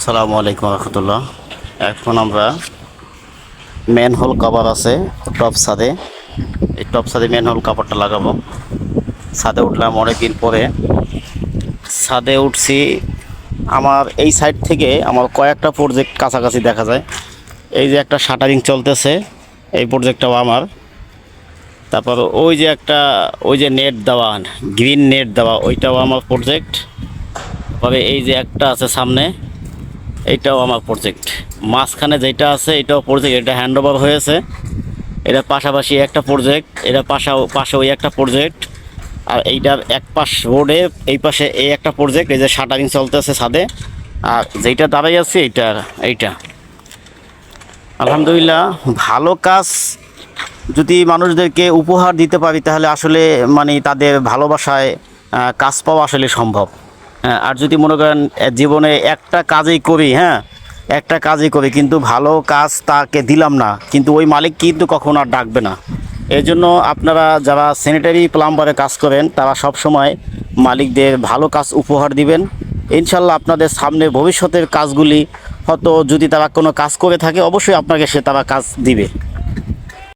আসসালামু আলাইকুম রহমতুল্লাহ। এখন আমরা মেন হোল কভার আছে টপ ছাদে, এই টপ ছাদে মেন হোল কভারটা লাগাবো। ছাদে উঠলাম অনেকদিন পরে। ছাদে উঠছি, আমার এই সাইড থেকে আমার কয়েকটা প্রজেক্ট কাছাকাছি দেখা যায়। এই যে একটা শাটারিং চলতেছে, এই প্রজেক্টটাও আমার। তারপর ওই যে নেট দেওয়া, গ্রিন নেট দেওয়া, ওইটাও আমার প্রজেক্ট। তবে এই যে একটা আছে সামনে, এইটাও আমার প্রজেক্ট। মাঝখানে যেটা আছে এটাও প্রজেক্ট, এটা হ্যান্ড ওভার হয়েছে। এটা পাশাপাশি একটা প্রজেক্ট, এটা পাশে ওই একটা প্রজেক্ট। আর এইটার এক পাশ রোডে এই পাশে এই একটা প্রজেক্ট। এই যে শাটারিং চলতেছে ছাদে, আর যেইটা দাঁড়াই আছে এইটা আলহামদুলিল্লাহ ভালো কাজ। যদি মানুষদেরকে উপহার দিতে পারি তাহলে আসলে মানে তাদের ভালোবাসায় কাজ পাওয়া আসলে সম্ভব। হ্যাঁ, আর যদি মনে করেন জীবনে একটা কাজই করি, একটা কাজই করি কিন্তু ভালো কাজ তাকে দিলাম না, কিন্তু ওই মালিক কিন্তু কখনো আর ডাকবে না। এই জন্য আপনারা যারা স্যানিটারি প্লাম্বারে কাজ করেন তারা সব সময় মালিকদের ভালো কাজ উপহার দিবেন। ইনশাল্লাহ আপনাদের সামনে ভবিষ্যতের কাজগুলি হয়তো যদি তারা কোনো কাজ করে থাকে অবশ্যই আপনাকে তারা কাজ দিবে।